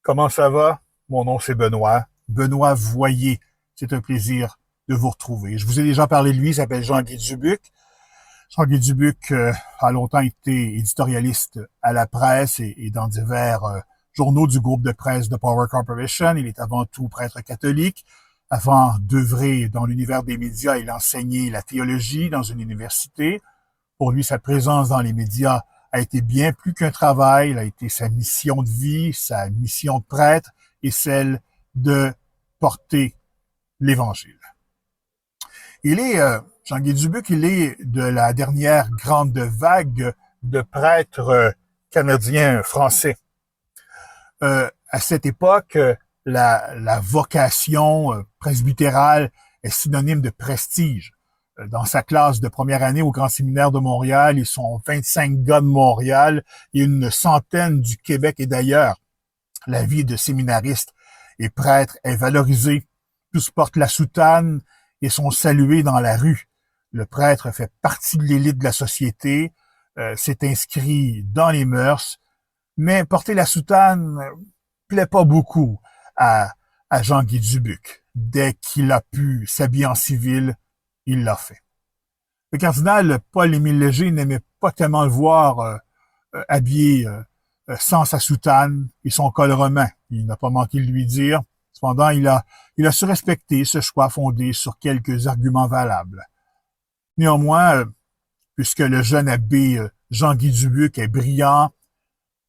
Comment ça va? Mon nom c'est Benoît. Benoît Voyer. C'est un plaisir de vous retrouver. Je vous ai déjà parlé de lui, il s'appelle Jean-Guy Dubuc. Jean-Guy Dubuc a longtemps été éditorialiste à la presse et dans divers journaux du groupe de presse de Power Corporation. Il est avant tout prêtre catholique. Avant d'œuvrer dans l'univers des médias, il a enseigné la théologie dans une université. Pour lui, sa présence dans les médias a été bien plus qu'un travail, elle a été sa mission de vie, sa mission de prêtre et celle de porter l'Évangile. Jean-Guy Dubuc, il est de la dernière grande vague de prêtres canadiens français. À cette époque, la vocation presbytérale est synonyme de prestige. Dans sa classe de première année au Grand Séminaire de Montréal, ils sont 25 gars de Montréal et une centaine du Québec et d'ailleurs. La vie de séminariste et prêtre est valorisée. Tous portent la soutane et sont salués dans la rue. Le prêtre fait partie de l'élite de la société, s'est inscrit dans les mœurs, mais porter la soutane plaît pas beaucoup à Jean-Guy Dubuc. Dès qu'il a pu s'habiller en civil, il l'a fait. Le cardinal Paul-Émile Léger n'aimait pas tellement le voir habillé sans sa soutane et son col romain. Il n'a pas manqué de lui dire. Cependant, il a su respecter ce choix fondé sur quelques arguments valables. Néanmoins, puisque le jeune abbé Jean-Guy Dubuc est brillant,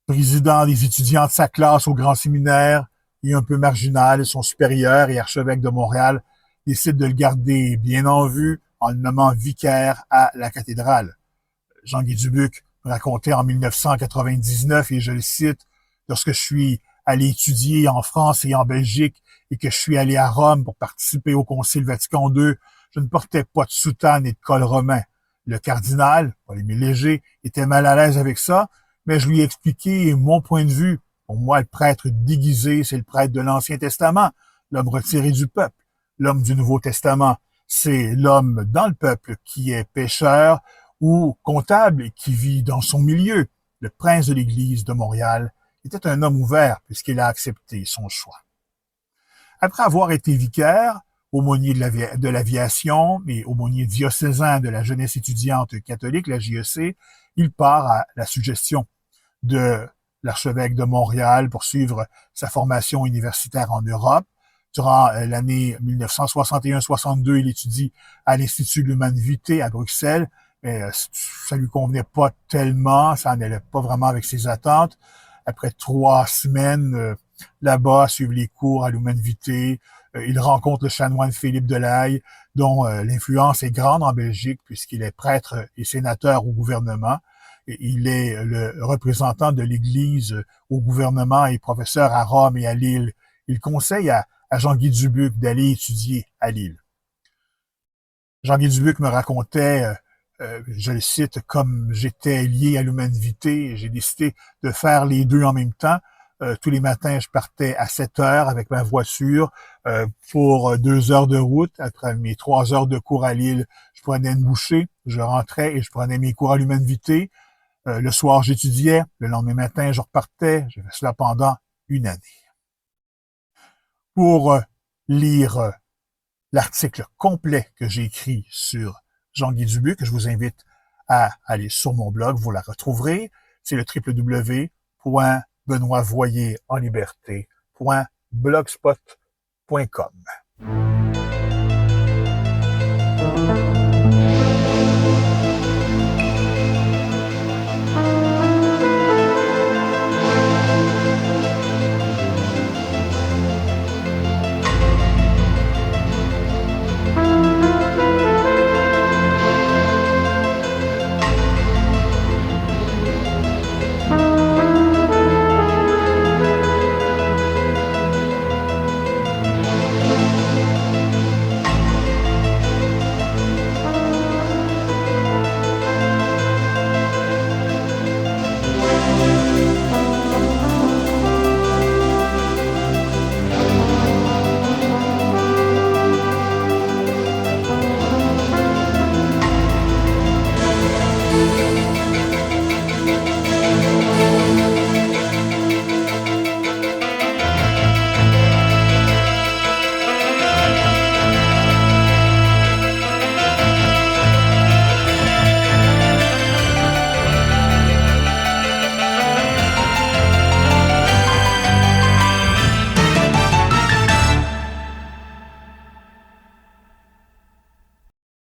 président des étudiants de sa classe au Grand Séminaire et un peu marginal, son supérieur et archevêque de Montréal décide de le garder bien en vue en le nommant vicaire à la cathédrale. Jean-Guy Dubuc me racontait en 1999, et je le cite, « Lorsque je suis allé étudier en France et en Belgique et que je suis allé à Rome pour participer au Concile Vatican II, je ne portais pas de soutane et de col romain. Le cardinal, Paul-Émile Léger, était mal à l'aise avec ça, mais je lui ai expliqué mon point de vue. Pour moi, le prêtre déguisé, c'est le prêtre de l'Ancien Testament, l'homme retiré du peuple. L'homme du Nouveau Testament, c'est l'homme dans le peuple qui est pécheur ou comptable et qui vit dans son milieu. Le prince de l'Église de Montréal était un homme ouvert puisqu'il a accepté son choix. Après avoir été vicaire, aumônier de l'aviation et aumônier diocésain de la jeunesse étudiante catholique, la JEC, il part à la suggestion de l'archevêque de Montréal pour suivre sa formation universitaire en Europe. Durant l'année 1961-62, il étudie à l'Institut Lumen Vitae à Bruxelles, mais ça lui convenait pas tellement, ça n'allait pas vraiment avec ses attentes. Après 3 semaines là-bas, suivre les cours à Lumen Vitae, il rencontre le chanoine Philippe Delahaye, dont l'influence est grande en Belgique puisqu'il est prêtre et sénateur au gouvernement. Et il est le représentant de l'Église au gouvernement et professeur à Rome et à Lille. Il conseille à Jean-Guy Dubuc d'aller étudier à Lille. Jean-Guy Dubuc me racontait, je le cite, comme j'étais lié à Lumen Vitae, j'ai décidé de faire les deux en même temps. Tous les matins, je partais à 7 heures avec ma voiture pour 2 heures de route. Après mes 3 heures de cours à Lille, je prenais une bouchée, je rentrais et je prenais mes cours à Lumen Vitae. Le soir, j'étudiais. Le lendemain matin, je repartais. J'ai fait cela pendant 1 année. Pour lire l'article complet que j'ai écrit sur Jean-Guy Dubuc, je vous invite à aller sur mon blog, vous la retrouverez. C'est le www.benoitvoyerenliberté.blogspot.com.